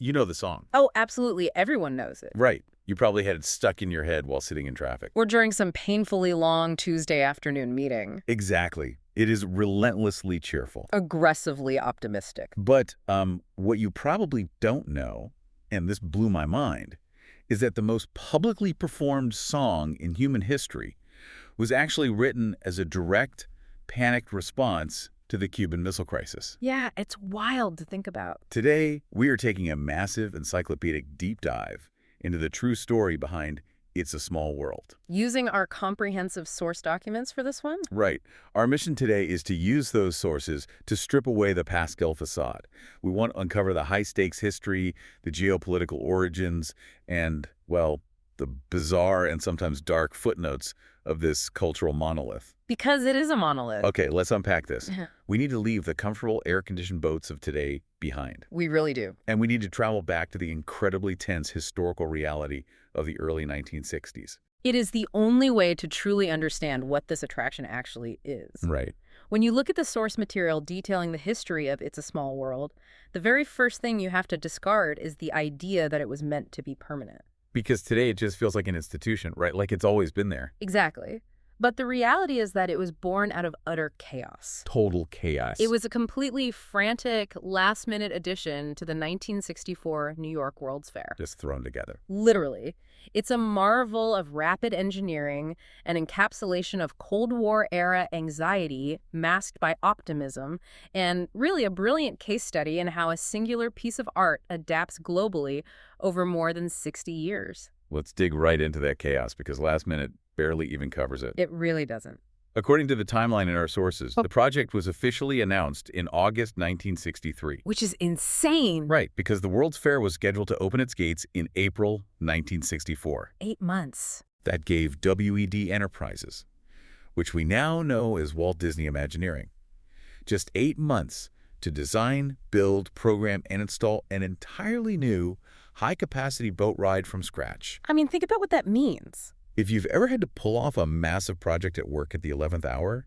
You know the song. Oh, absolutely. Everyone knows it. Right. You probably had it stuck in your head while sitting in traffic. Or during some painfully long Tuesday afternoon meeting. Exactly. It is relentlessly cheerful. Aggressively optimistic. But what you probably don't know, and this blew my mind, is that the most publicly performed song in human history was actually written as a direct, panicked response to the Cuban Missile Crisis. Yeah, it's wild to think about. Today, we are taking a massive encyclopedic deep dive into the true story behind It's a Small World. Using our comprehensive source documents for this one? Right. Our mission today is to use those sources to strip away the Pascal facade. We want to uncover the high-stakes history, the geopolitical origins, and, well, the bizarre and sometimes dark footnotes of this cultural monolith. Because it is a monolith. Okay, let's unpack this. We need to leave the comfortable air-conditioned boats of today behind. We really do. And we need to travel back to the incredibly tense historical reality of the early 1960s. It is the only way to truly understand what this attraction actually is. Right. When you look at the source material detailing the history of It's a Small World, the very first thing you have to discard is the idea that it was meant to be permanent. Because today it just feels like an institution, right? Like it's always been there. Exactly. But the reality is that it was born out of utter chaos. Total chaos. It was a completely frantic, last-minute addition to the 1964 New York World's Fair. Just thrown together. Literally. It's a marvel of rapid engineering, an encapsulation of Cold War-era anxiety masked by optimism, and really a brilliant case study in how a singular piece of art adapts globally over more than 60 years. Let's dig right into that chaos because last minute barely even covers it. It really doesn't. According to the timeline in our sources, the project was officially announced in August 1963. Which is insane. Right, because the World's Fair was scheduled to open its gates in April 1964. 8 months. That gave WED Enterprises, which we now know as Walt Disney Imagineering, just 8 months to design, build, program, and install an entirely new, high-capacity boat ride from scratch. I mean, think about what that means. If you've ever had to pull off a massive project at work at the 11th hour,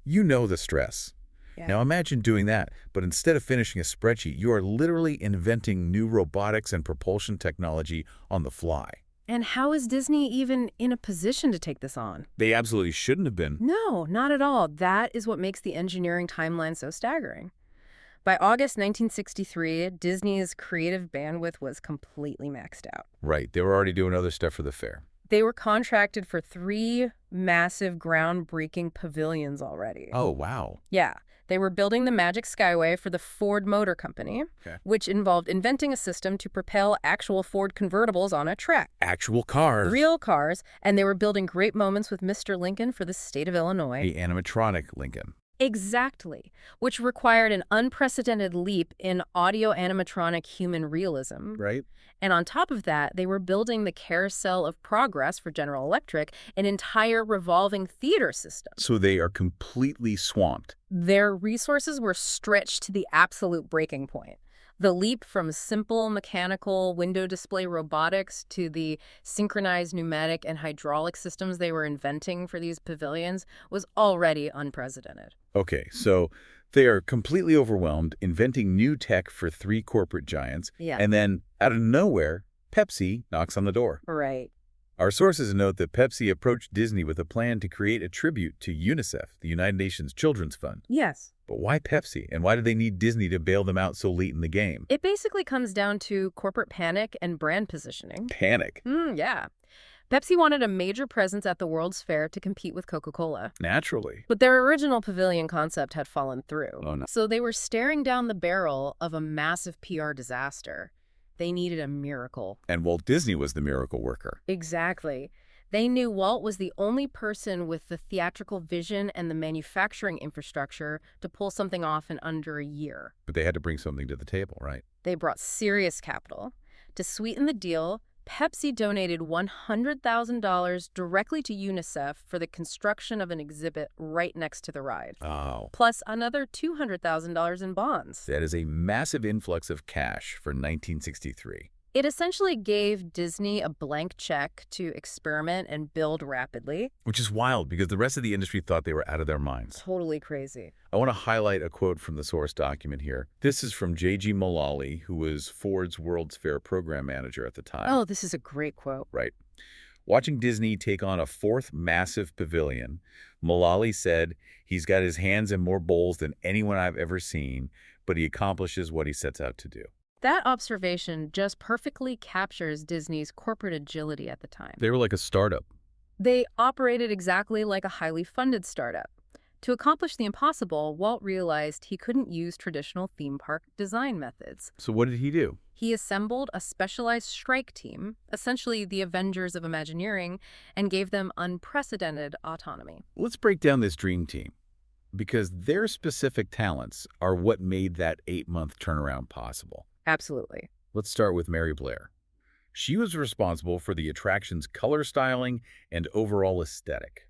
you know the stress. Yeah. Now imagine doing that, but instead of finishing a spreadsheet, you are literally inventing new robotics and propulsion technology on the fly. And how is Disney even in a position to take this on? They absolutely shouldn't have been. No, not at all. That is what makes the engineering timeline so staggering. By August 1963, Disney's creative bandwidth was completely maxed out. Right, they were already doing other stuff for the fair. They were contracted for 3 massive groundbreaking pavilions already. Oh, wow. Yeah. They were building the Magic Skyway for the Ford Motor Company, which involved inventing a system to propel actual Ford convertibles on a track. Actual cars. Real cars. And they were building Great Moments with Mr. Lincoln for the state of Illinois. The animatronic Lincoln. Exactly, which required an unprecedented leap in audio-animatronic human realism. Right. And on top of that, they were building the Carousel of Progress for General Electric, an entire revolving theater system. So they are completely swamped. Their resources were stretched to the absolute breaking point. The leap from simple mechanical window display robotics to the synchronized pneumatic and hydraulic systems they were inventing for these pavilions was already unprecedented. Okay, so they are completely overwhelmed, inventing new tech for 3 corporate giants, and then, out of nowhere, Pepsi knocks on the door. Right. Our sources note that Pepsi approached Disney with a plan to create a tribute to UNICEF, the United Nations Children's Fund. Yes. But why Pepsi, and why do they need Disney to bail them out so late in the game? It basically comes down to corporate panic and brand positioning. Panic? Yeah. Pepsi wanted a major presence at the World's Fair to compete with Coca-Cola. Naturally. But their original pavilion concept had fallen through. Oh, no. So they were staring down the barrel of a massive PR disaster. They needed a miracle. And Walt Disney was the miracle worker. Exactly. They knew Walt was the only person with the theatrical vision and the manufacturing infrastructure to pull something off in under a year. But they had to bring something to the table, right? They brought serious capital. To sweeten the deal, Pepsi donated $100,000 directly to UNICEF for the construction of an exhibit right next to the ride. Oh. Plus another $200,000 in bonds. That is a massive influx of cash for 1963. It essentially gave Disney a blank check to experiment and build rapidly. Which is wild because the rest of the industry thought they were out of their minds. Totally crazy. I want to highlight a quote from the source document here. This is from J.G. Mullally, who was Ford's World's Fair program manager at the time. Oh, this is a great quote. Right. Watching Disney take on a fourth massive pavilion, Mullally said, "He's got his hands in more bowls than anyone I've ever seen, but he accomplishes what he sets out to do." That observation just perfectly captures Disney's corporate agility at the time. They were like a startup. They operated exactly like a highly funded startup. To accomplish the impossible, Walt realized he couldn't use traditional theme park design methods. So what did he do? He assembled a specialized strike team, essentially the Avengers of Imagineering, and gave them unprecedented autonomy. Let's break down this dream team, because their specific talents are what made that 8-month turnaround possible. Absolutely. Let's start with Mary Blair. She was responsible for the attraction's color styling and overall aesthetic.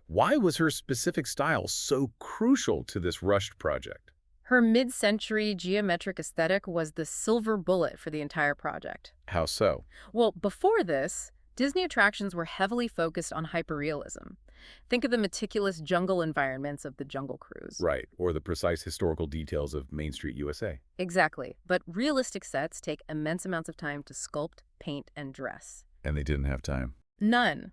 Why was her specific style so crucial to this rushed project? Her mid-century geometric aesthetic was the silver bullet for the entire project. How so? Well, before this, Disney attractions were heavily focused on hyperrealism. Think of the meticulous jungle environments of the Jungle Cruise. Right, or the precise historical details of Main Street, USA. Exactly. But realistic sets take immense amounts of time to sculpt, paint, and dress. And they didn't have time. None.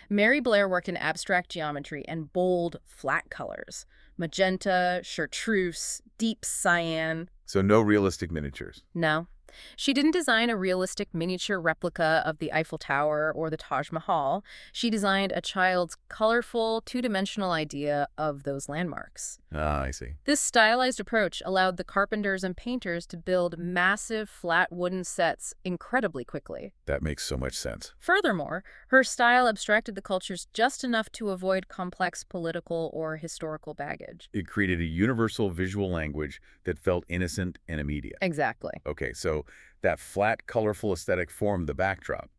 Mary Blair worked in abstract geometry and bold, flat colors. Magenta, chartreuse, deep cyan. So no realistic miniatures. No. She didn't design a realistic miniature replica of the Eiffel Tower or the Taj Mahal. She designed a child's colorful, two-dimensional idea of those landmarks. Ah, I see. This stylized approach allowed the carpenters and painters to build massive, flat wooden sets incredibly quickly. That makes so much sense. Furthermore, her style abstracted the cultures just enough to avoid complex political or historical baggage. It created a universal visual language that felt innocent and immediate. Exactly. Okay, so that flat, colorful aesthetic formed the backdrop,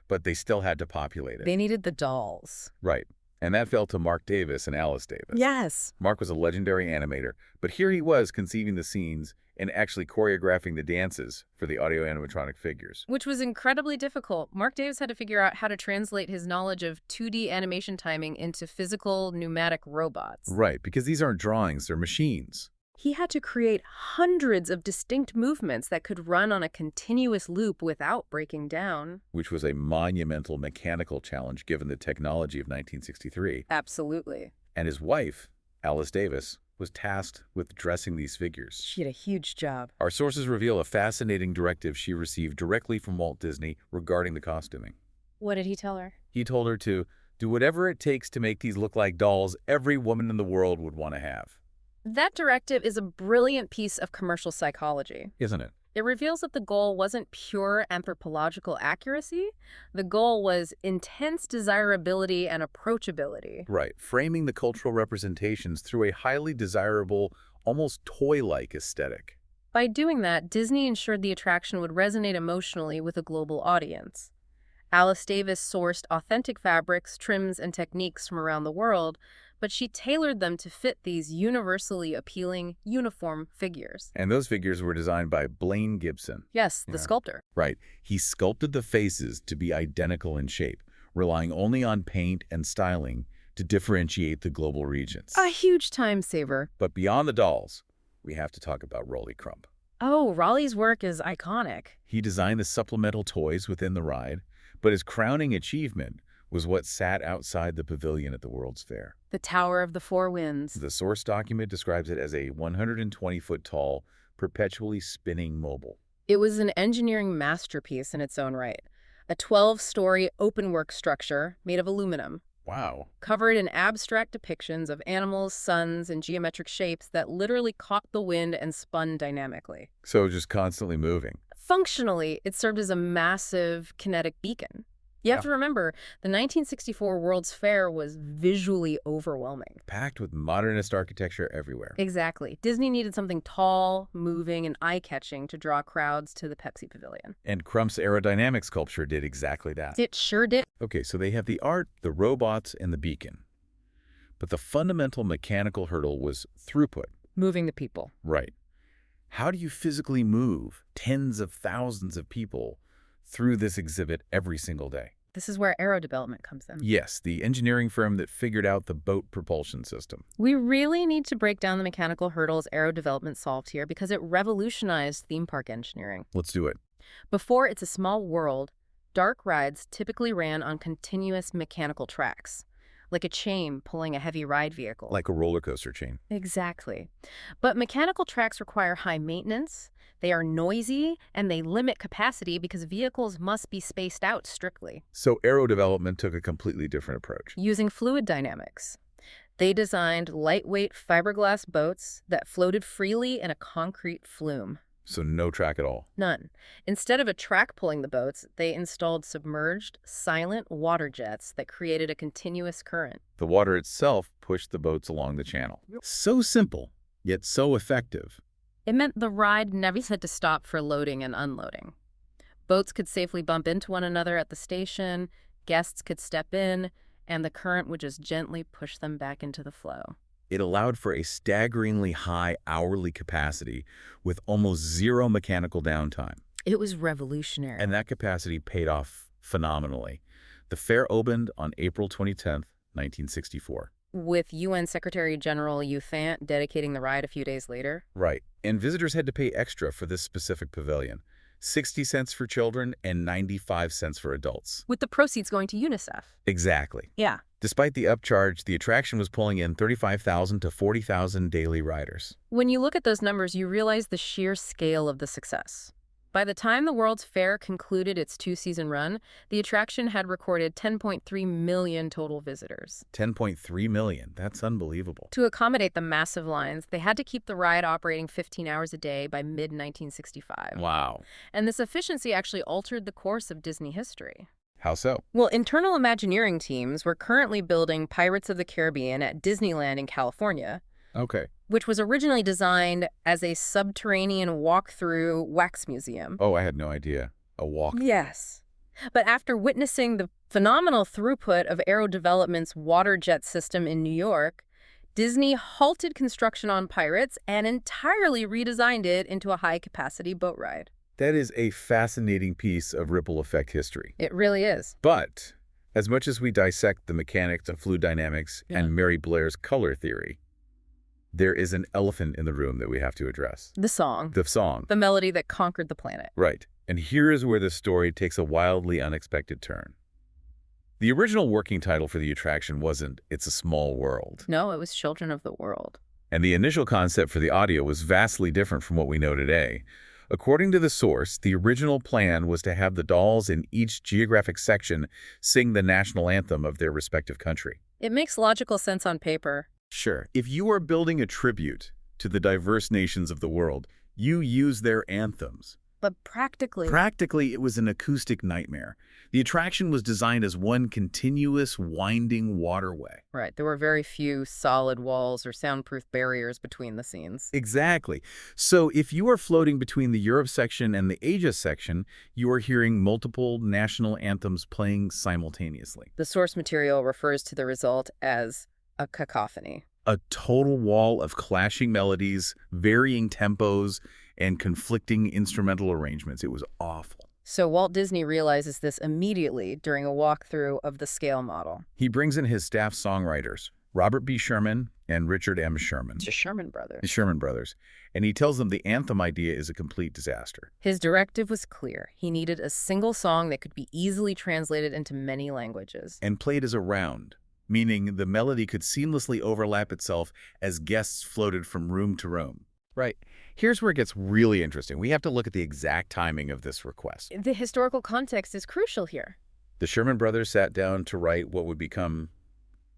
but they still had to populate it. They needed the dolls. Right. And that fell to Mark Davis and Alice Davis. Yes. Mark was a legendary animator, but here he was conceiving the scenes and actually choreographing the dances for the audio-animatronic figures. Which was incredibly difficult. Mark Davis had to figure out how to translate his knowledge of 2D animation timing into physical, pneumatic robots. Right, because these aren't drawings, they're machines. He had to create hundreds of distinct movements that could run on a continuous loop without breaking down. Which was a monumental mechanical challenge given the technology of 1963. Absolutely. And his wife, Alice Davis, was tasked with dressing these figures. She had a huge job. Our sources reveal a fascinating directive she received directly from Walt Disney regarding the costuming. What did he tell her? He told her to do whatever it takes to make these look like dolls every woman in the world would want to have. That directive is a brilliant piece of commercial psychology. Isn't it? It reveals that the goal wasn't pure anthropological accuracy. The goal was intense desirability and approachability. Right. Framing the cultural representations through a highly desirable, almost toy-like aesthetic. By doing that, Disney ensured the attraction would resonate emotionally with a global audience. Alice Davis sourced authentic fabrics, trims, and techniques from around the world, but she tailored them to fit these universally appealing, uniform figures. And those figures were designed by Blaine Gibson. Yes, the sculptor. Right. He sculpted the faces to be identical in shape, relying only on paint and styling to differentiate the global regions. A huge time saver. But beyond the dolls, we have to talk about Rolly Crump. Oh, Raleigh's work is iconic. He designed the supplemental toys within the ride, but his crowning achievement was what sat outside the pavilion at the World's Fair. The Tower of the Four Winds. The source document describes it as a 120-foot-tall, perpetually spinning mobile. It was an engineering masterpiece in its own right. A 12-story open-work structure made of aluminum. Wow. Covered in abstract depictions of animals, suns, and geometric shapes that literally caught the wind and spun dynamically. So just constantly moving. Functionally, it served as a massive kinetic beacon. You have to remember, the 1964 World's Fair was visually overwhelming. Packed with modernist architecture everywhere. Exactly. Disney needed something tall, moving, and eye-catching to draw crowds to the Pepsi Pavilion. And Crump's aerodynamic sculpture did exactly that. It sure did. Okay, so they have the art, the robots, and the beacon. But the fundamental mechanical hurdle was throughput. Moving the people. Right. How do you physically move tens of thousands of people through this exhibit every single day. This is where aero development comes in. Yes, the engineering firm that figured out the boat propulsion system. We really need to break down the mechanical hurdles aero development solved here because it revolutionized theme park engineering. Let's do it. Before It's a Small World, dark rides typically ran on continuous mechanical tracks, like a chain pulling a heavy ride vehicle. Like a roller coaster chain. Exactly. But mechanical tracks require high maintenance, they are noisy, and they limit capacity because vehicles must be spaced out strictly. So aero development took a completely different approach. Using fluid dynamics, they designed lightweight fiberglass boats that floated freely in a concrete flume. So no track at all. None. Instead of a track pulling the boats, they installed submerged, silent water jets that created a continuous current. The water itself pushed the boats along the channel. So simple, yet so effective. It meant the ride never had to stop for loading and unloading. Boats could safely bump into one another at the station, guests could step in, and the current would just gently push them back into the flow. It allowed for a staggeringly high hourly capacity with almost zero mechanical downtime. It was revolutionary. And that capacity paid off phenomenally. The fair opened on April 2010, 1964. With UN Secretary General U Thant dedicating the ride a few days later. Right. And visitors had to pay extra for this specific pavilion. 60 cents for children and 95 cents for adults. With the proceeds going to UNICEF. Exactly. Yeah. Despite the upcharge, the attraction was pulling in 35,000 to 40,000 daily riders. When you look at those numbers, you realize the sheer scale of the success. By the time the World's Fair concluded its two-season run, the attraction had recorded 10.3 million total visitors. 10.3 million. That's unbelievable. To accommodate the massive lines, they had to keep the ride operating 15 hours a day by mid-1965. Wow. And this efficiency actually altered the course of Disney history. How so? Well, internal Imagineering teams were currently building Pirates of the Caribbean at Disneyland in California, Okay. which was originally designed as a subterranean walk-through wax museum. Oh, I had no idea. A walk. Yes. But after witnessing the phenomenal throughput of Aero Development's water jet system in New York, Disney halted construction on Pirates and entirely redesigned it into a high-capacity boat ride. That is a fascinating piece of ripple effect history. It really is. But as much as we dissect the mechanics of fluid dynamics and Mary Blair's color theory, there is an elephant in the room that we have to address. The song. The song. The melody that conquered the planet. Right. And here is where the story takes a wildly unexpected turn. The original working title for the attraction wasn't It's a Small World. No, it was Children of the World. And the initial concept for the audio was vastly different from what we know today. According to the source, the original plan was to have the dolls in each geographic section sing the national anthem of their respective country. It makes logical sense on paper. Sure. If you are building a tribute to the diverse nations of the world, you use their anthems. But practically, Practically, it was an acoustic nightmare. The attraction was designed as one continuous, winding waterway. right, there were very few solid walls or soundproof barriers between the scenes. Exactly. So if you are floating between the Europe section and the Asia section, you are hearing multiple national anthems playing simultaneously. The source material refers to the result as a cacophony. A total wall of clashing melodies, varying tempos, and conflicting instrumental arrangements. It was awful. So Walt Disney realizes this immediately during a walkthrough of the scale model. He brings in his staff songwriters, Robert B. Sherman and Richard M. Sherman. The Sherman Brothers. The Sherman Brothers. And he tells them the anthem idea is a complete disaster. His directive was clear. He needed a single song that could be easily translated into many languages. And played as a round, meaning the melody could seamlessly overlap itself as guests floated from room to room. Right. Here's where it gets really interesting. We have to look at the exact timing of this request. The historical context is crucial here. The Sherman Brothers sat down to write what would become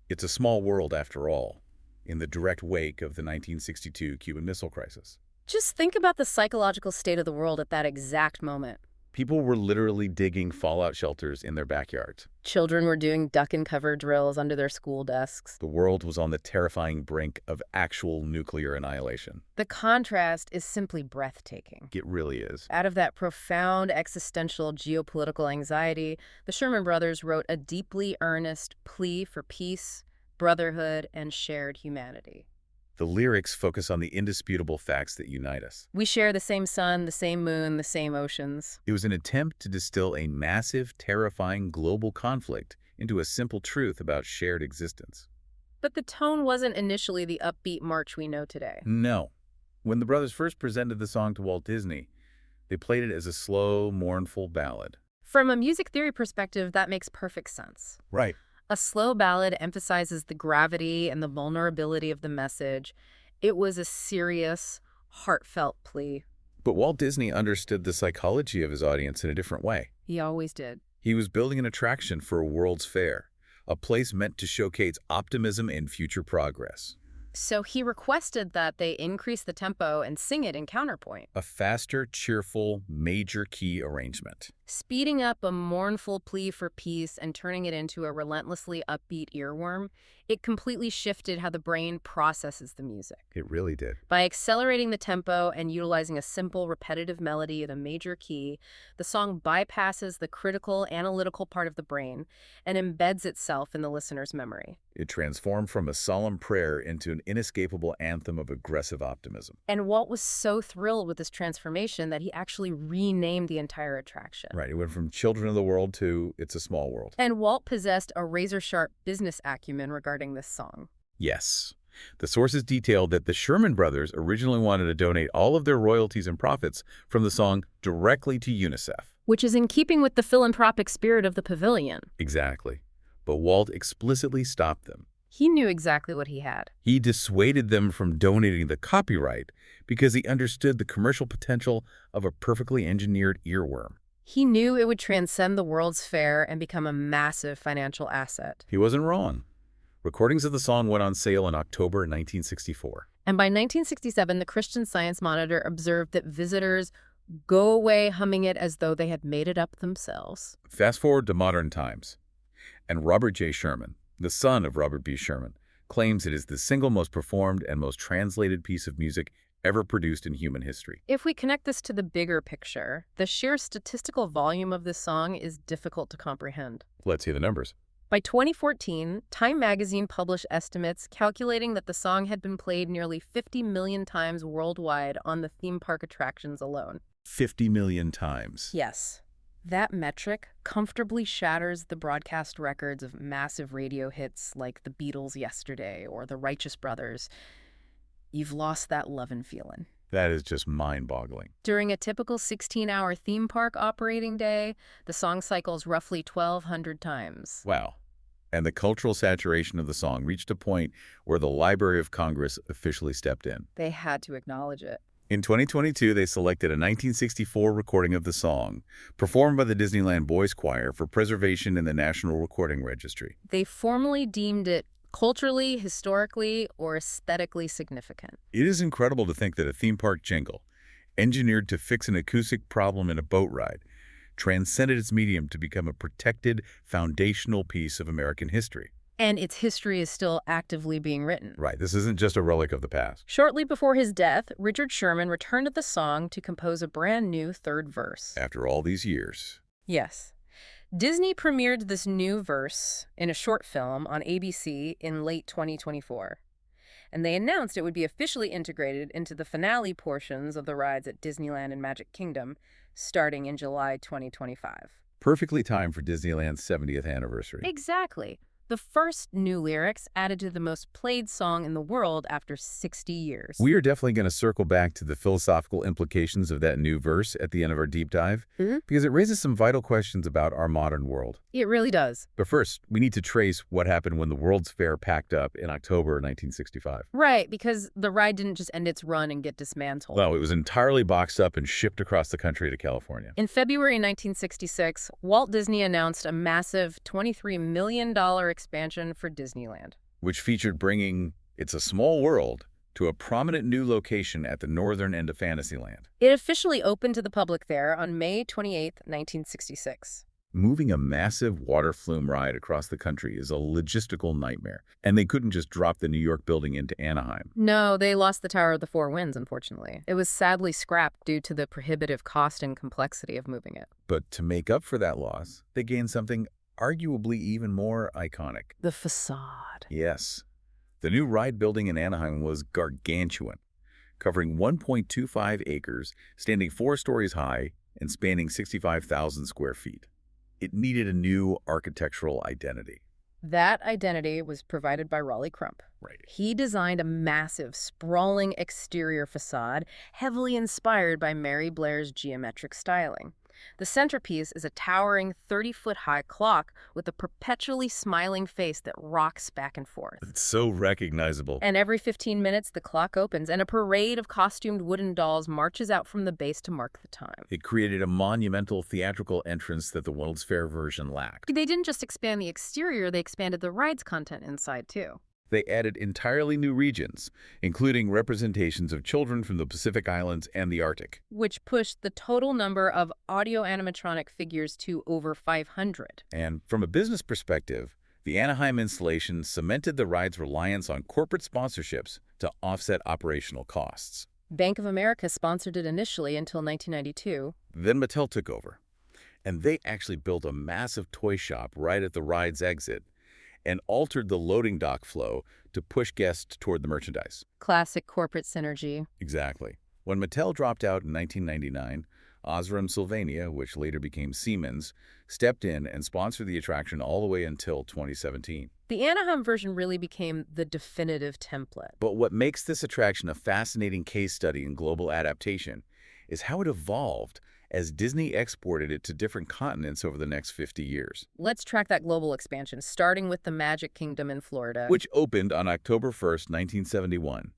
It's a Small World After All, in the direct wake of the 1962 Cuban Missile Crisis. Just think about the psychological state of the world at that exact moment. People were literally digging fallout shelters in their backyards. Children were doing duck and cover drills under their school desks. The world was on the terrifying brink of actual nuclear annihilation. The contrast is simply breathtaking. It really is. Out of that profound existential geopolitical anxiety, the Sherman Brothers wrote a deeply earnest plea for peace, brotherhood, and shared humanity. The lyrics focus on the indisputable facts that unite us. We share the same sun, the same moon, the same oceans. It was an attempt to distill a massive, terrifying global conflict into a simple truth about shared existence. But the tone wasn't initially the upbeat march we know today. No. When the brothers first presented the song to Walt Disney, they played it as a slow, mournful ballad. From a music theory perspective, that makes perfect sense. Right. A slow ballad emphasizes the gravity and the vulnerability of the message. It was a serious, heartfelt plea. But Walt Disney understood the psychology of his audience in a different way. He always did. He was building an attraction for a World's Fair, a place meant to showcase optimism and future progress. So he requested that they increase the tempo and sing it in counterpoint. A faster, cheerful, major key arrangement. Speeding up a mournful plea for peace and turning it into a relentlessly upbeat earworm, it completely shifted how the brain processes the music. It really did. By accelerating the tempo and utilizing a simple, repetitive melody at a major key, the song bypasses the critical, analytical part of the brain and embeds itself in the listener's memory. It transformed from a solemn prayer into an inescapable anthem of aggressive optimism. And Walt was so thrilled with this transformation that he actually renamed the entire attraction. Right, it went from Children of the World to It's a Small World. And Walt possessed a razor-sharp business acumen regarding this song. Yes. The sources detailed that the Sherman Brothers originally wanted to donate all of their royalties and profits from the song directly to UNICEF. Which is in keeping with the philanthropic spirit of the pavilion. Exactly. But Walt explicitly stopped them. He knew exactly what he had. He dissuaded them from donating the copyright because he understood the commercial potential of a perfectly engineered earworm. He knew it would transcend the World's Fair and become a massive financial asset. He wasn't wrong. Recordings of the song went on sale in October 1964. And by 1967, the Christian Science Monitor observed that visitors go away humming it as though they had made it up themselves. Fast forward to modern times, and Robert J. Sherman, the son of Robert B. Sherman, claims it is the single most performed and most translated piece of music ever produced in human history. If we connect this to the bigger picture, the sheer statistical volume of this song is difficult to comprehend. Let's hear the numbers. By 2014, Time magazine published estimates calculating that the song had been played nearly 50 million times worldwide on the theme park attractions alone. 50 million times. Yes. That metric comfortably shatters the broadcast records of massive radio hits like The Beatles' Yesterday or The Righteous Brothers. You've lost that lovin' feelin'. That is just mind-boggling. During a typical 16-hour theme park operating day, the song cycles roughly 1,200 times. Wow. And the cultural saturation of the song reached a point where the Library of Congress officially stepped in. They had to acknowledge it. In 2022, they selected a 1964 recording of the song, performed by the Disneyland Boys Choir for preservation in the National Recording Registry. They formally deemed it culturally, historically, or aesthetically significant. It is incredible to think that a theme park jingle, engineered to fix an acoustic problem in a boat ride, transcended its medium to become a protected, foundational piece of American history. And its history is still actively being written. Right, this isn't just a relic of the past. Shortly before his death, Richard Sherman returned to the song to compose a brand new third verse. After all these years. Yes. Disney premiered this new verse in a short film on ABC in late 2024. And they announced it would be officially integrated into the finale portions of the rides at Disneyland and Magic Kingdom starting in July 2025. Perfectly timed for Disneyland's 70th anniversary. Exactly. The first new lyrics added to the most played song in the world after 60 years. We are definitely going to circle back to the philosophical implications of that new verse at the end of our deep dive, because it raises some vital questions about our modern world. It really does. But first, we need to trace what happened when the World's Fair packed up in October 1965. Right, because the ride didn't just end its run and get dismantled. No, it was entirely boxed up and shipped across the country to California. In February 1966, Walt Disney announced a massive $23 million expansion for Disneyland, which featured bringing It's a Small World to a prominent new location at the northern end of Fantasyland. It officially opened to the public there on May 28, 1966. Moving a massive water flume ride across the country is a logistical nightmare, and they couldn't just drop the New York building into Anaheim. No, they lost the Tower of the Four Winds, unfortunately. It was sadly scrapped due to the prohibitive cost and complexity of moving it. But to make up for that loss, they gained something arguably even more iconic. The facade. Yes. The new ride building in Anaheim was gargantuan, covering 1.25 acres, standing 4 stories high, and spanning 65,000 square feet. It needed a new architectural identity. That identity was provided by Raleigh Crump. Right. He designed a massive, sprawling exterior facade, heavily inspired by Mary Blair's geometric styling. The centerpiece is a towering 30-foot-high clock with a perpetually smiling face that rocks back and forth. It's so recognizable. And every 15 minutes, the clock opens, and a parade of costumed wooden dolls marches out from the base to mark the time. It created a monumental theatrical entrance that the World's Fair version lacked. They didn't just expand the exterior, they expanded the ride's content inside, too. They added entirely new regions, including representations of children from the Pacific Islands and the Arctic. Which pushed the total number of audio-animatronic figures to over 500. And from a business perspective, the Anaheim installation cemented the ride's reliance on corporate sponsorships to offset operational costs. Bank of America sponsored it initially until 1992. Then Mattel took over, and they actually built a massive toy shop right at the ride's exit and altered the loading dock flow to push guests toward the merchandise. Classic corporate synergy. Exactly. When Mattel dropped out in 1999, Osram Sylvania, which later became Siemens, stepped in and sponsored the attraction all the way until 2017. The Anaheim version really became the definitive template. But what makes this attraction a fascinating case study in global adaptation is how it evolved as Disney exported it to different continents over the next 50 years. Let's track that global expansion, starting with the Magic Kingdom in Florida. Which opened on October 1st, 1971.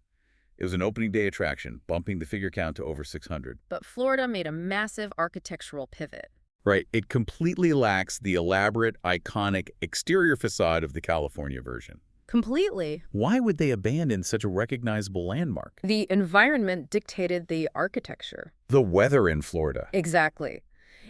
It was an opening day attraction, bumping the figure count to over 600. But Florida made a massive architectural pivot. Right. It completely lacks the elaborate, iconic exterior facade of the California version. Completely. Why would they abandon such a recognizable landmark? The environment dictated the architecture. The weather in Florida. Exactly.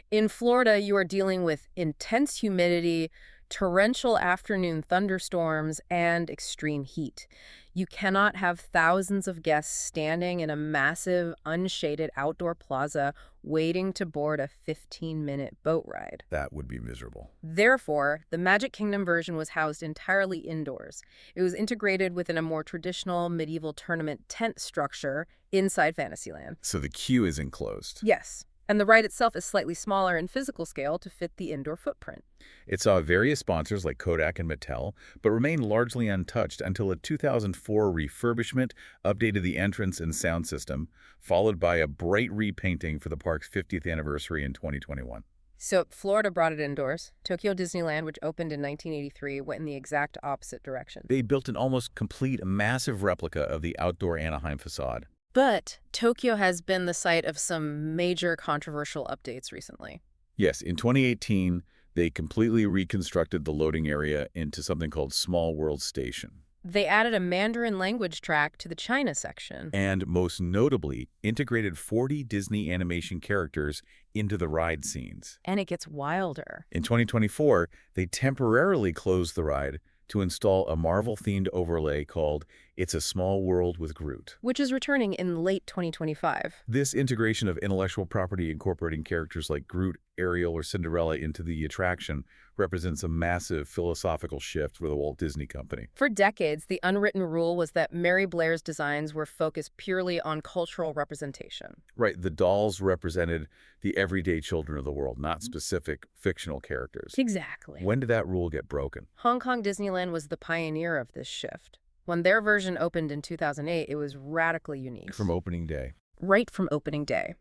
In Florida, you are dealing with intense humidity, torrential afternoon thunderstorms, and extreme heat. You cannot have thousands of guests standing in a massive, unshaded outdoor plaza waiting to board a 15-minute boat ride. That would be miserable. Therefore, the Magic Kingdom version was housed entirely indoors. It was integrated within a more traditional medieval tournament tent structure inside Fantasyland. So the queue is enclosed. Yes. And the ride itself is slightly smaller in physical scale to fit the indoor footprint. It saw various sponsors like Kodak and Mattel, but remained largely untouched until a 2004 refurbishment updated the entrance and sound system, followed by a bright repainting for the park's 50th anniversary in 2021. So Florida brought it indoors. Tokyo Disneyland, which opened in 1983, went in the exact opposite direction. They built an almost complete, massive replica of the outdoor Anaheim facade. But Tokyo has been the site of some major controversial updates recently. Yes, in 2018, they completely reconstructed the loading area into something called Small World Station. They added a Mandarin language track to the China section. And most notably, integrated 40 Disney animation characters into the ride scenes. And it gets wilder. In 2024, they temporarily closed the ride to install a Marvel-themed overlay called It's a Small World with Groot, which is returning in late 2025. This integration of intellectual property incorporating characters like Groot, Ariel, or Cinderella into the attraction represents a massive philosophical shift for the Walt Disney Company. For decades, the unwritten rule was that Mary Blair's designs were focused purely on cultural representation. Right, the dolls represented the everyday children of the world, not specific fictional characters. Exactly. When did that rule get broken? Hong Kong Disneyland was the pioneer of this shift. When their version opened in 2008, it was radically unique. From opening day. Right from opening day.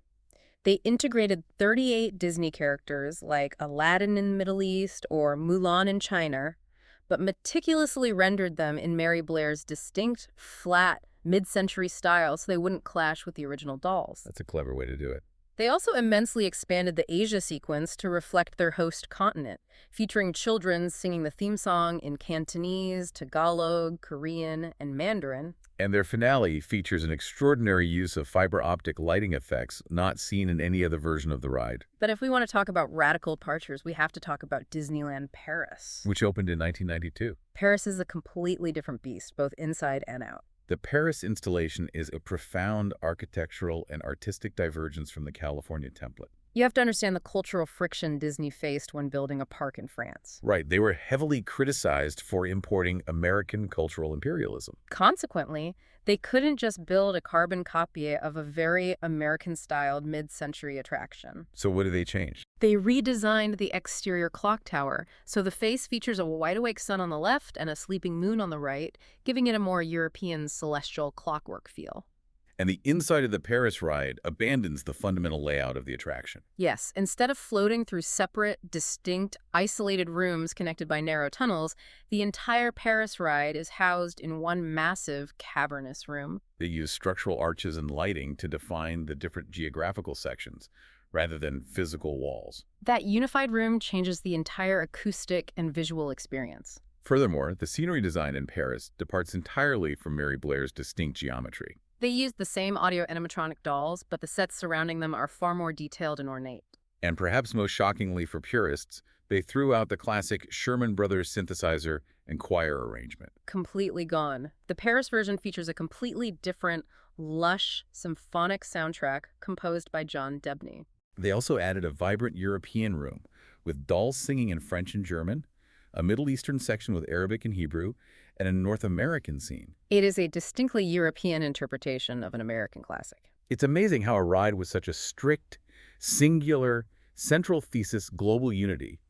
They integrated 38 Disney characters like Aladdin in the Middle East or Mulan in China, but meticulously rendered them in Mary Blair's distinct, flat, mid-century style so they wouldn't clash with the original dolls. That's a clever way to do it. They also immensely expanded the Asia sequence to reflect their host continent, featuring children singing the theme song in Cantonese, Tagalog, Korean, and Mandarin. And their finale features an extraordinary use of fiber optic lighting effects not seen in any other version of the ride. But if we want to talk about radical departures, we have to talk about Disneyland Paris, which opened in 1992. Paris is a completely different beast, both inside and out. The Paris installation is a profound architectural and artistic divergence from the California template. You have to understand the cultural friction Disney faced when building a park in France. Right, they were heavily criticized for importing American cultural imperialism. Consequently, they couldn't just build a carbon copy of a very American-styled mid-century attraction. So what did they change? They redesigned the exterior clock tower, so the face features a wide-awake sun on the left and a sleeping moon on the right, giving it a more European celestial clockwork feel. And the inside of the Paris ride abandons the fundamental layout of the attraction. Yes, instead of floating through separate, distinct, isolated rooms connected by narrow tunnels, the entire Paris ride is housed in one massive, cavernous room. They use structural arches and lighting to define the different geographical sections, rather than physical walls. That unified room changes the entire acoustic and visual experience. Furthermore, the scenery design in Paris departs entirely from Mary Blair's distinct geometry. They used the same audio-animatronic dolls, but the sets surrounding them are far more detailed and ornate. And perhaps most shockingly for purists, they threw out the classic Sherman Brothers synthesizer and choir arrangement. Completely gone. The Paris version features a completely different, lush, symphonic soundtrack composed by John Debney. They also added a vibrant European room, with dolls singing in French and German, a Middle Eastern section with Arabic and Hebrew, and a North American scene. It is a distinctly European interpretation of an American classic. It's amazing how a ride with such a strict, singular, central thesis global unity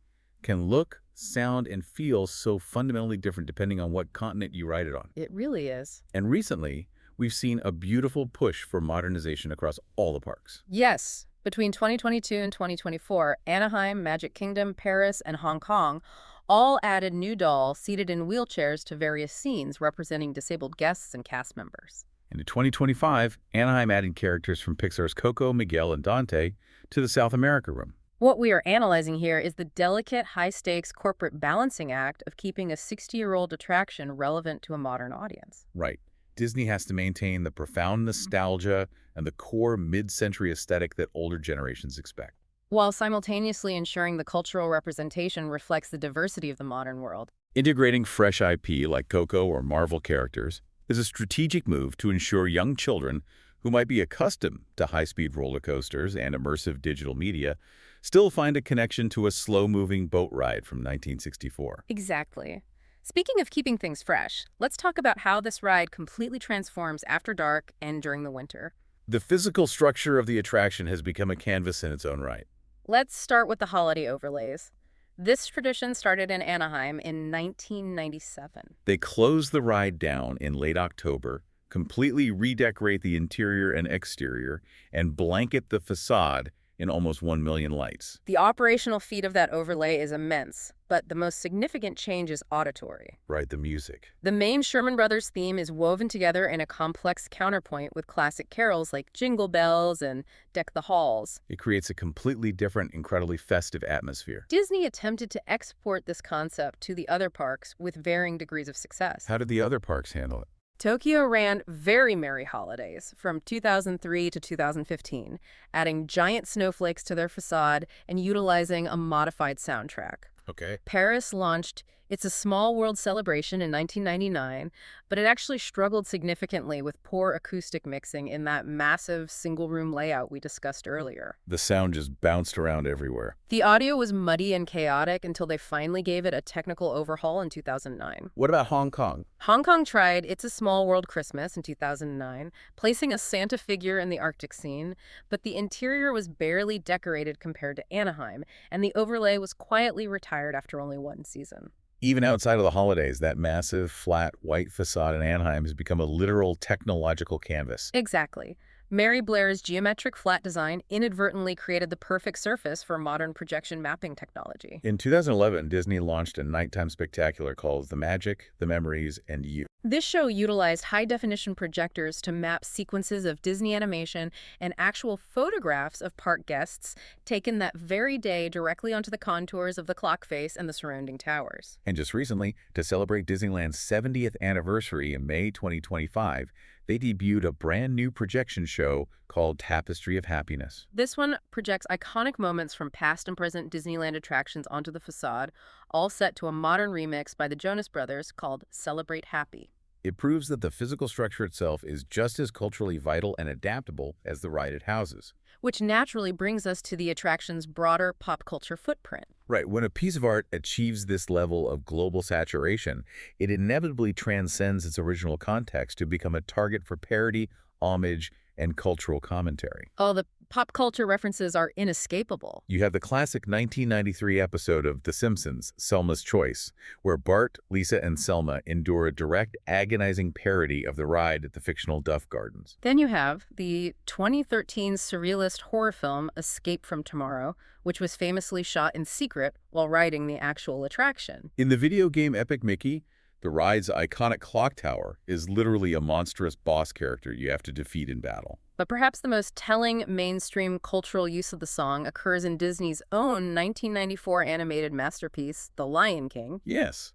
can look, sound, and feel so fundamentally different depending on what continent you ride it on. It really is. And recently, we've seen a beautiful push for modernization across all the parks. Yes. Between 2022 and 2024, Anaheim, Magic Kingdom, Paris, and Hong Kong all added new dolls seated in wheelchairs to various scenes representing disabled guests and cast members. And in 2025, Anaheim added characters from Pixar's Coco, Miguel, and Dante to the South America room. What we are analyzing here is the delicate, high-stakes corporate balancing act of keeping a 60-year-old attraction relevant to a modern audience. Right. Disney has to maintain the profound nostalgia and the core mid-century aesthetic that older generations expect, while simultaneously ensuring the cultural representation reflects the diversity of the modern world. Integrating fresh IP like Coco or Marvel characters is a strategic move to ensure young children who might be accustomed to high-speed roller coasters and immersive digital media still find a connection to a slow-moving boat ride from 1964. Exactly. Speaking of keeping things fresh, let's talk about how this ride completely transforms after dark and during the winter. The physical structure of the attraction has become a canvas in its own right. Let's start with the holiday overlays. This tradition started in Anaheim in 1997. They close the ride down in late October, completely redecorate the interior and exterior, and blanket the facade in almost 1 million lights. The operational feat of that overlay is immense, but the most significant change is auditory. Right, the music. The main Sherman Brothers theme is woven together in a complex counterpoint with classic carols like Jingle Bells and Deck the Halls. It creates a completely different, incredibly festive atmosphere. Disney attempted to export this concept to the other parks with varying degrees of success. How did the other parks handle it? Tokyo ran very merry holidays from 2003 to 2015, adding giant snowflakes to their facade and utilizing a modified soundtrack. Okay. Paris launched It's a Small World celebration in 1999, but it actually struggled significantly with poor acoustic mixing in that massive single-room layout we discussed earlier. The sound just bounced around everywhere. The audio was muddy and chaotic until they finally gave it a technical overhaul in 2009. What about Hong Kong? Hong Kong tried It's a Small World Christmas in 2009, placing a Santa figure in the Arctic scene, but the interior was barely decorated compared to Anaheim, and the overlay was quietly retired after only one season. Even outside of the holidays, that massive, flat, white facade in Anaheim has become a literal technological canvas. Exactly. Mary Blair's geometric flat design inadvertently created the perfect surface for modern projection mapping technology. In 2011, Disney launched a nighttime spectacular called The Magic, The Memories, and You. This show utilized high-definition projectors to map sequences of Disney animation and actual photographs of park guests taken that very day directly onto the contours of the clock face and the surrounding towers. And just recently, to celebrate Disneyland's 70th anniversary in May 2025, they debuted a brand new projection show called Tapestry of Happiness. This one projects iconic moments from past and present Disneyland attractions onto the facade, all set to a modern remix by the Jonas Brothers called Celebrate Happy. It proves that the physical structure itself is just as culturally vital and adaptable as the ride it houses. Which naturally brings us to the attraction's broader pop culture footprint. Right, when a piece of art achieves this level of global saturation, it inevitably transcends its original context to become a target for parody, homage, and cultural commentary. Oh, the pop culture references are inescapable. You have the classic 1993 episode of The Simpsons, Selma's Choice, where Bart, Lisa, and Selma endure a direct, agonizing parody of the ride at the fictional Duff Gardens. Then you have the 2013 surrealist horror film Escape from Tomorrow, which was famously shot in secret while riding the actual attraction. In the video game Epic Mickey, the ride's iconic clock tower is literally a monstrous boss character you have to defeat in battle. But perhaps the most telling mainstream cultural use of the song occurs in Disney's own 1994 animated masterpiece, The Lion King. Yes,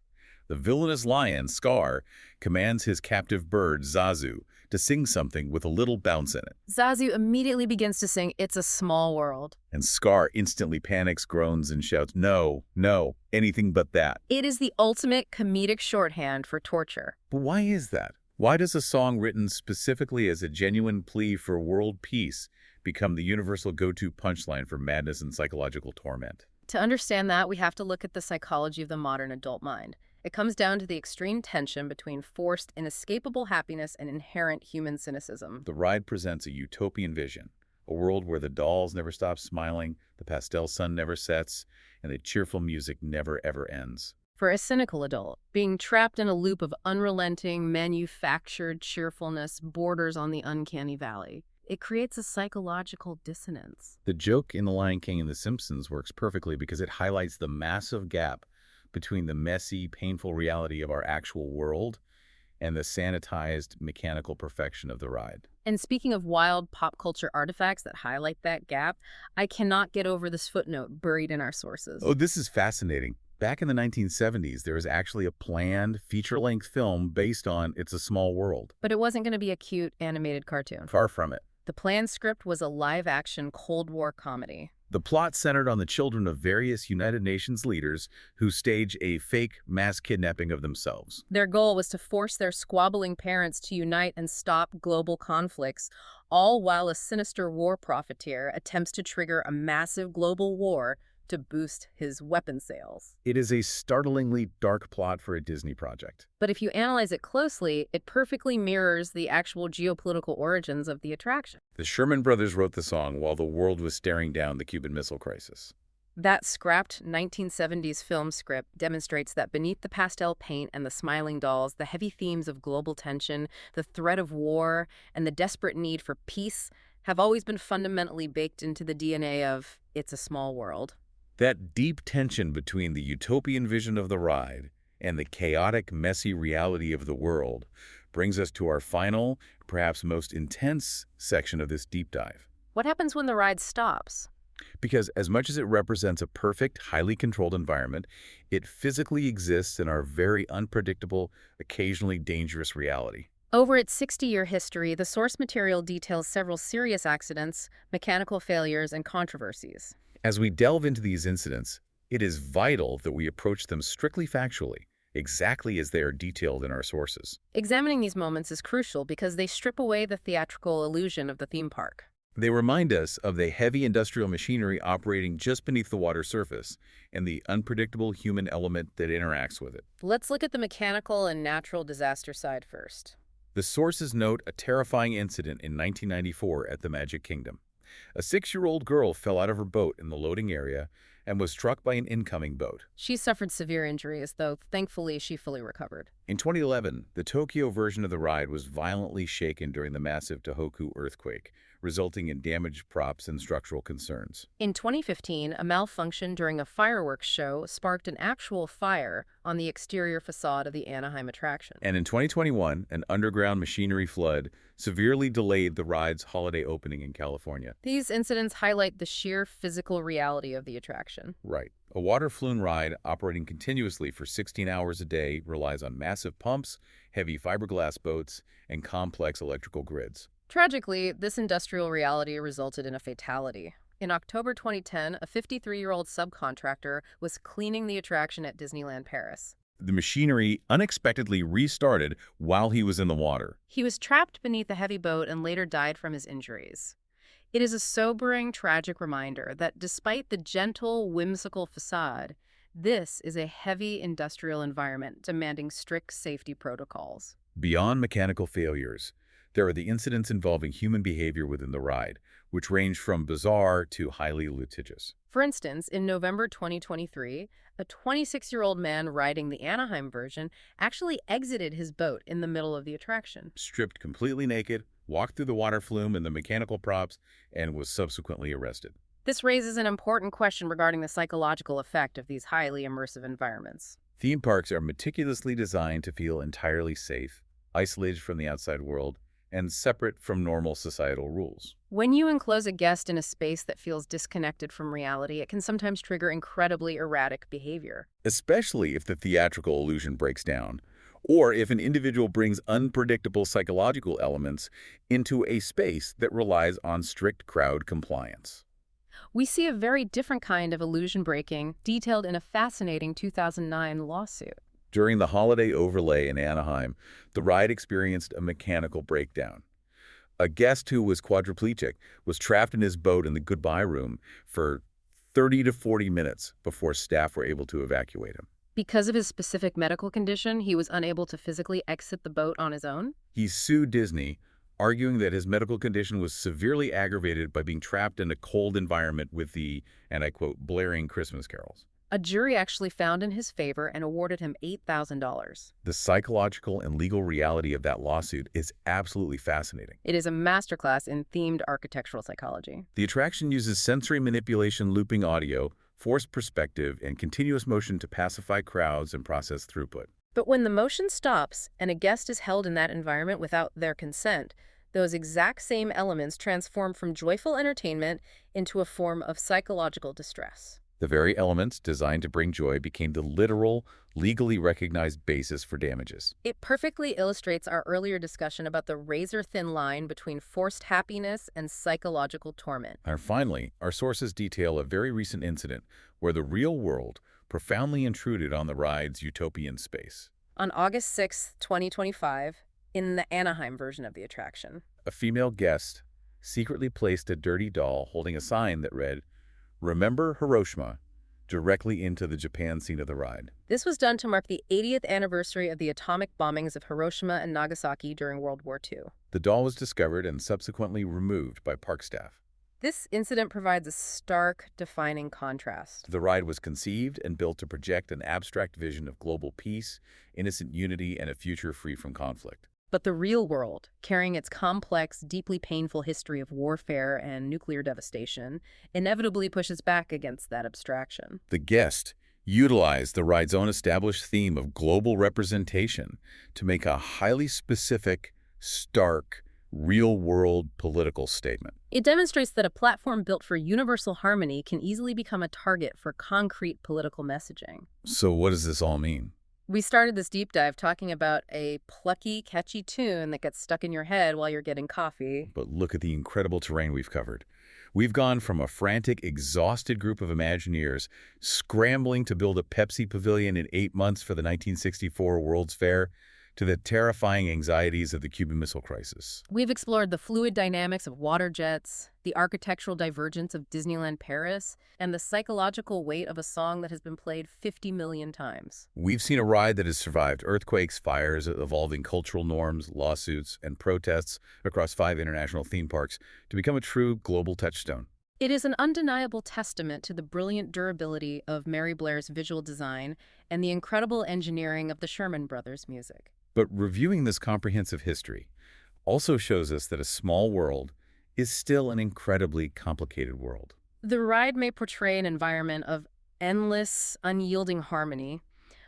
the villainous lion, Scar, commands his captive bird, Zazu, to sing something with a little bounce in it. Zazu immediately begins to sing It's a Small World. And Scar instantly panics, groans, and shouts, "No, no, anything but that." It is the ultimate comedic shorthand for torture. But why is that? Why does a song written specifically as a genuine plea for world peace become the universal go-to punchline for madness and psychological torment? To understand that, we have to look at the psychology of the modern adult mind. It comes down to the extreme tension between forced, inescapable happiness and inherent human cynicism. The ride presents a utopian vision, a world where the dolls never stop smiling, the pastel sun never sets, and the cheerful music never ever ends. For a cynical adult, being trapped in a loop of unrelenting, manufactured cheerfulness borders on the uncanny valley. It creates a psychological dissonance. The joke in The Lion King and The Simpsons works perfectly because it highlights the massive gap between the messy, painful reality of our actual world and the sanitized, mechanical perfection of the ride. And speaking of wild pop culture artifacts that highlight that gap, I cannot get over this footnote buried in our sources. Oh, this is fascinating. Back in the 1970s, there was actually a planned feature-length film based on It's a Small World. But it wasn't going to be a cute animated cartoon. Far from it. The planned script was a live-action Cold War comedy. The plot centered on the children of various United Nations leaders who stage a fake mass kidnapping of themselves. Their goal was to force their squabbling parents to unite and stop global conflicts, all while a sinister war profiteer attempts to trigger a massive global war to boost his weapon sales. It is a startlingly dark plot for a Disney project. But if you analyze it closely, it perfectly mirrors the actual geopolitical origins of the attraction. The Sherman Brothers wrote the song while the world was staring down the Cuban Missile Crisis. That scrapped 1970s film script demonstrates that beneath the pastel paint and the smiling dolls, the heavy themes of global tension, the threat of war, and the desperate need for peace have always been fundamentally baked into the DNA of It's a Small World. That deep tension between the utopian vision of the ride and the chaotic, messy reality of the world brings us to our final, perhaps most intense section of this deep dive. What happens when the ride stops? Because as much as it represents a perfect, highly controlled environment, it physically exists in our very unpredictable, occasionally dangerous reality. Over its 60-year history, the source material details several serious accidents, mechanical failures, and controversies. As we delve into these incidents, it is vital that we approach them strictly factually, exactly as they are detailed in our sources. Examining these moments is crucial because they strip away the theatrical illusion of the theme park. They remind us of the heavy industrial machinery operating just beneath the water surface and the unpredictable human element that interacts with it. Let's look at the mechanical and natural disaster side first. The sources note a terrifying incident in 1994 at the Magic Kingdom. A 6-year-old girl fell out of her boat in the loading area and was struck by an incoming boat. She suffered severe injuries, though thankfully she fully recovered. In 2011, the Tokyo version of the ride was violently shaken during the massive Tohoku earthquake, resulting in damaged props and structural concerns. In 2015, a malfunction during a fireworks show sparked an actual fire on the exterior facade of the Anaheim attraction. And in 2021, an underground machinery flood severely delayed the ride's holiday opening in California. These incidents highlight the sheer physical reality of the attraction. Right. A water flume ride operating continuously for 16 hours a day relies on massive pumps, heavy fiberglass boats, and complex electrical grids. Tragically, this industrial reality resulted in a fatality. In October 2010, a 53-year-old subcontractor was cleaning the attraction at Disneyland Paris. The machinery unexpectedly restarted while he was in the water. He was trapped beneath a heavy boat and later died from his injuries. It is a sobering, tragic reminder that despite the gentle, whimsical facade, this is a heavy industrial environment demanding strict safety protocols. Beyond mechanical failures, there are the incidents involving human behavior within the ride, which range from bizarre to highly litigious. For instance, in November 2023, a 26-year-old man riding the Anaheim version actually exited his boat in the middle of the attraction. Stripped completely naked, walked through the water flume and the mechanical props, and was subsequently arrested. This raises an important question regarding the psychological effect of these highly immersive environments. Theme parks are meticulously designed to feel entirely safe, isolated from the outside world, and separate from normal societal rules. When you enclose a guest in a space that feels disconnected from reality, it can sometimes trigger incredibly erratic behavior. Especially if the theatrical illusion breaks down, or if an individual brings unpredictable psychological elements into a space that relies on strict crowd compliance. We see a very different kind of illusion breaking detailed in a fascinating 2009 lawsuit. During the holiday overlay in Anaheim, the ride experienced a mechanical breakdown. A guest who was quadriplegic was trapped in his boat in the goodbye room for 30 to 40 minutes before staff were able to evacuate him. Because of his specific medical condition, he was unable to physically exit the boat on his own? He sued Disney, arguing that his medical condition was severely aggravated by being trapped in a cold environment with the, and I quote, blaring Christmas carols. A jury actually found in his favor and awarded him $8,000. The psychological and legal reality of that lawsuit is absolutely fascinating. It is a masterclass in themed architectural psychology. The attraction uses sensory manipulation, looping audio, forced perspective, and continuous motion to pacify crowds and process throughput. But when the motion stops and a guest is held in that environment without their consent, those exact same elements transform from joyful entertainment into a form of psychological distress. The very elements designed to bring joy became the literal, legally recognized basis for damages. It perfectly illustrates our earlier discussion about the razor-thin line between forced happiness and psychological torment. And finally, our sources detail a very recent incident where the real world profoundly intruded on the ride's utopian space. On August 6, 2025, in the Anaheim version of the attraction, A female guest secretly placed a dirty doll holding a sign that read, "Remember Hiroshima," directly into the Japan scene of the ride. this was done to mark the 80th anniversary of the atomic bombings of Hiroshima and Nagasaki during World War II. The doll was discovered and subsequently removed by park staff. This incident provides a stark, defining contrast. The ride was conceived and built to project an abstract vision of global peace, innocent unity, and a future free from conflict. But the real world, carrying its complex, deeply painful history of warfare and nuclear devastation, inevitably pushes back against that abstraction. The guest utilized the ride's own established theme of global representation to make a highly specific, stark, real-world political statement. It demonstrates that a platform built for universal harmony can easily become a target for concrete political messaging. So what does this all mean? We started this deep dive talking about a plucky, catchy tune that gets stuck in your head while you're getting coffee. But look at the incredible terrain we've covered. We've gone from a frantic, exhausted group of Imagineers scrambling to build a Pepsi pavilion in 8 months for the 1964 World's Fair to the terrifying anxieties of the Cuban Missile Crisis. We've explored the fluid dynamics of water jets, the architectural divergence of Disneyland Paris, and the psychological weight of a song that has been played 50 million times. We've seen a ride that has survived earthquakes, fires, evolving cultural norms, lawsuits, and protests across 5 international theme parks to become a true global touchstone. It is an undeniable testament to the brilliant durability of Mary Blair's visual design and the incredible engineering of the Sherman Brothers music. But reviewing this comprehensive history also shows us that a small world is still an incredibly complicated world. The ride may portray an environment of endless, unyielding harmony,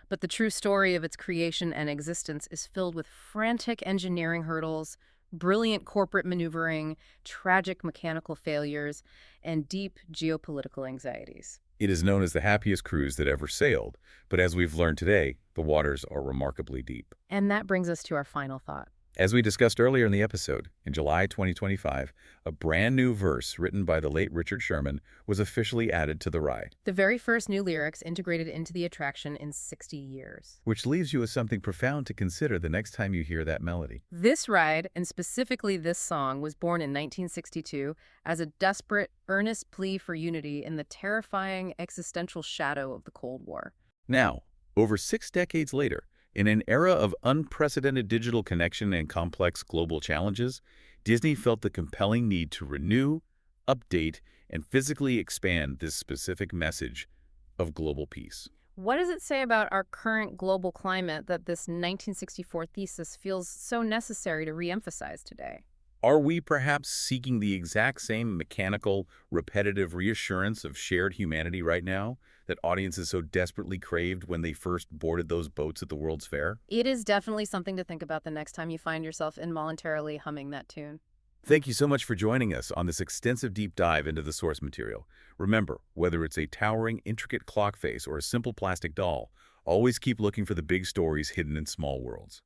but the true story of its creation and existence is filled with frantic engineering hurdles, brilliant corporate maneuvering, tragic mechanical failures, and deep geopolitical anxieties. It is known as the happiest cruise that ever sailed, but as we've learned today, the waters are remarkably deep. And that brings us to our final thought. As we discussed earlier in the episode, in July 2025, a brand new verse written by the late Richard Sherman was officially added to the ride, The very first new lyrics integrated into the attraction in 60 years. which leaves you with something profound to consider the next time you hear that melody. This ride, and specifically this song, was born in 1962 as a desperate, earnest plea for unity in the terrifying existential shadow of the Cold War. Now, over 6 decades later, in an era of unprecedented digital connection and complex global challenges, Disney felt the compelling need to renew, update, and physically expand this specific message of global peace. What does it say about our current global climate that this 1964 thesis feels so necessary to reemphasize today? Are we perhaps seeking the exact same mechanical, repetitive reassurance of shared humanity right now that audiences so desperately craved when they first boarded those boats at the World's Fair? It is definitely something to think about the next time you find yourself involuntarily humming that tune. Thank you so much for joining us on this extensive deep dive into the source material. Remember, whether it's a towering, intricate clock face or a simple plastic doll, always keep looking for the big stories hidden in small worlds.